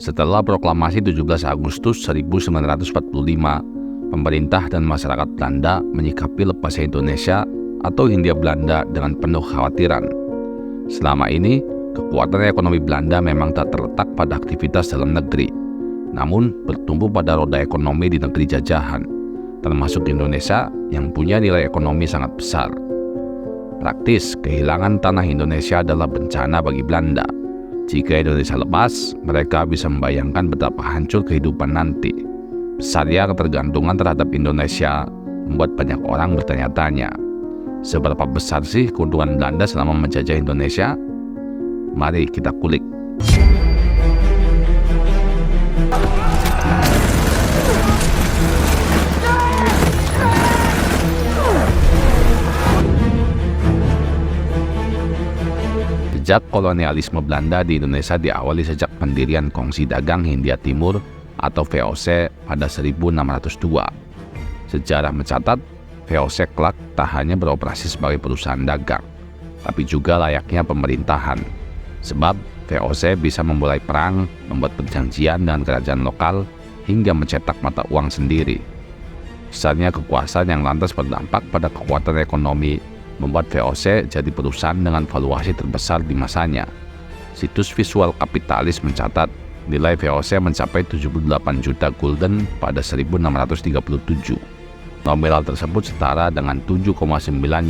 Setelah proklamasi 17 Agustus 1945, pemerintah dan masyarakat Belanda menyikapi lepasnya Indonesia atau Hindia Belanda dengan penuh kekhawatiran. Selama ini, kekuatan ekonomi Belanda memang tak terletak pada aktivitas dalam negeri, namun bertumbuh pada roda ekonomi di negeri jajahan, termasuk Indonesia yang punya nilai ekonomi sangat besar. Praktis, kehilangan tanah Indonesia adalah bencana bagi Belanda. Jika Indonesia lepas, mereka bisa membayangkan betapa hancur kehidupan nanti. Besarnya ketergantungan terhadap Indonesia membuat banyak orang bertanya-tanya, seberapa besar sih keuntungan Belanda selama menjajah Indonesia? Mari kita kulik. Jejak kolonialisme Belanda di Indonesia diawali sejak pendirian Kongsi Dagang Hindia Timur atau VOC pada 1602. Sejarah mencatat, VOC kelak tak hanya beroperasi sebagai perusahaan dagang, tapi juga layaknya pemerintahan. Sebab VOC bisa memulai perang, membuat perjanjian dengan kerajaan lokal, hingga mencetak mata uang sendiri. Besarnya kekuasaan yang lantas berdampak pada kekuatan ekonomi membuat VOC jadi perusahaan dengan valuasi terbesar di masanya. Situs visual kapitalis mencatat nilai VOC mencapai 78 juta gulden pada 1637. Nominal tersebut setara dengan 7,9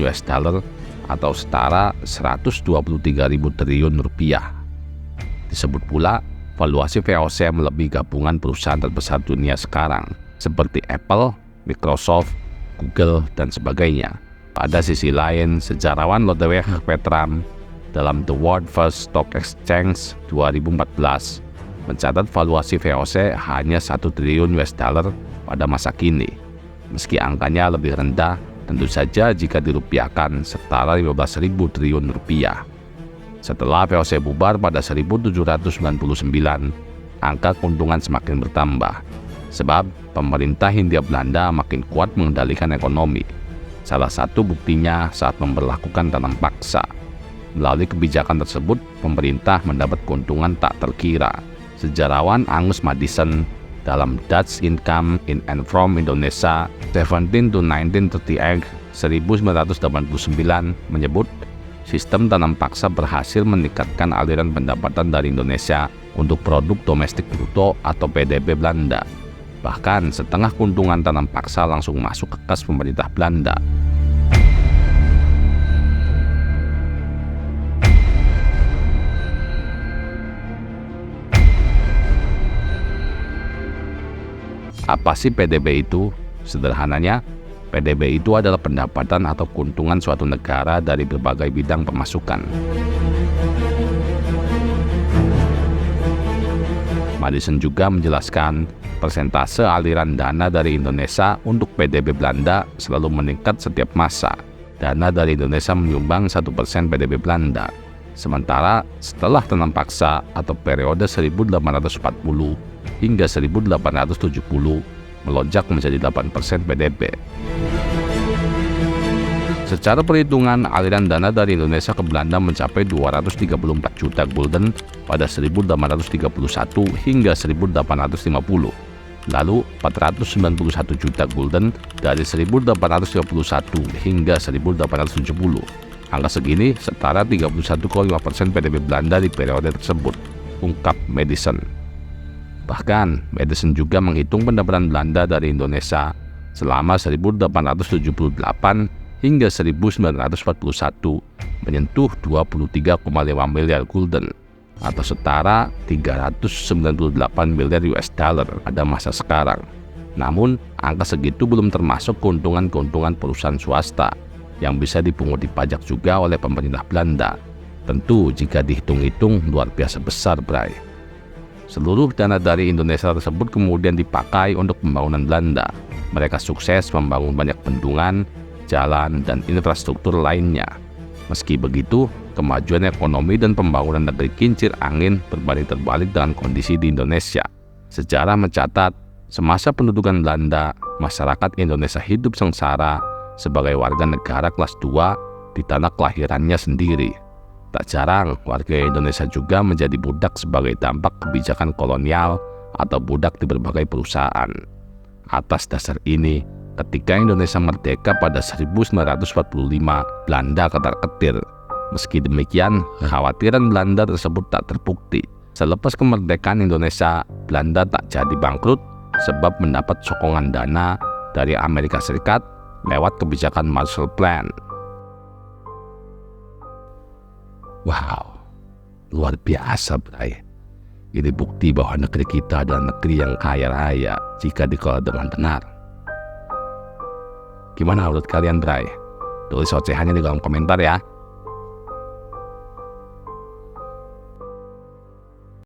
US dollar atau setara 123.000 triliun rupiah. Disebut pula, valuasi VOC melebihi gabungan perusahaan terbesar dunia sekarang, seperti Apple, Microsoft, Google, dan sebagainya. Pada sisi lain, sejarawan Lodewijk Petram dalam The World First Stock Exchange 2014 mencatat valuasi VOC hanya 1 triliun US dollar pada masa kini. Meski angkanya lebih rendah, tentu saja jika dirupiahkan setara 15.000 triliun rupiah. Setelah VOC bubar pada 1799, angka keuntungan semakin bertambah, sebab pemerintah Hindia Belanda makin kuat mengendalikan ekonomi. Salah satu buktinya saat memberlakukan tanam paksa. Melalui kebijakan tersebut, pemerintah mendapat keuntungan tak terkira. Sejarawan Angus Maddison dalam Dutch Income in and from Indonesia 17 to 1938 1989 menyebut sistem tanam paksa berhasil meningkatkan aliran pendapatan dari Indonesia untuk produk domestik bruto atau PDB Belanda. Bahkan setengah keuntungan tanam paksa langsung masuk ke kas pemerintah Belanda. Apa sih PDB itu? Sederhananya, PDB itu adalah pendapatan atau keuntungan suatu negara dari berbagai bidang pemasukan. Maddison juga menjelaskan, persentase aliran dana dari Indonesia untuk PDB Belanda selalu meningkat setiap masa. Dana dari Indonesia menyumbang 1% PDB Belanda. Sementara setelah tanam paksa atau periode 1840 hingga 1870 melonjak menjadi 8% PDB. Secara perhitungan, aliran dana dari Indonesia ke Belanda mencapai 234 juta gulden pada 1831 hingga 1850. Lalu 491 juta gulden dari 1851 hingga 1870. Angka segini setara 31,5% PDB Belanda di periode tersebut, ungkap Maddison. Bahkan, Maddison juga menghitung pendapatan Belanda dari Indonesia selama 1878 hingga 1941 menyentuh 23,5 miliar gulden atau setara 398 miliar US dollar pada masa sekarang. Namun, angka segitu belum termasuk keuntungan-keuntungan perusahaan swasta yang bisa dipunguti pajak juga oleh pemerintah Belanda. Tentu jika dihitung-hitung luar biasa besar, Bray. Seluruh dana dari Indonesia tersebut kemudian dipakai untuk pembangunan Belanda. Mereka sukses membangun banyak bendungan, jalan, dan infrastruktur lainnya. Meski begitu, kemajuan ekonomi dan pembangunan negeri kincir angin berbanding terbalik dengan kondisi di Indonesia. Sejarah mencatat, semasa pendudukan Belanda, masyarakat Indonesia hidup sengsara sebagai warga negara kelas 2 di tanah kelahirannya sendiri. Tak jarang warga Indonesia juga menjadi budak sebagai dampak kebijakan kolonial atau budak di berbagai perusahaan. Atas dasar ini, ketika Indonesia merdeka pada 1945, Belanda ketar-ketir. Meski demikian, kekhawatiran Belanda tersebut tak terbukti. Selepas kemerdekaan Indonesia, Belanda tak jadi bangkrut sebab mendapat sokongan dana dari Amerika Serikat lewat kebijakan Marshall Plan. Wow, luar biasa, Bray. Ini bukti bahwa negeri kita adalah negeri yang kaya raya jika dikelola dengan benar. Gimana menurut kalian, Bray? Tulis ocehannya di kolom komentar ya.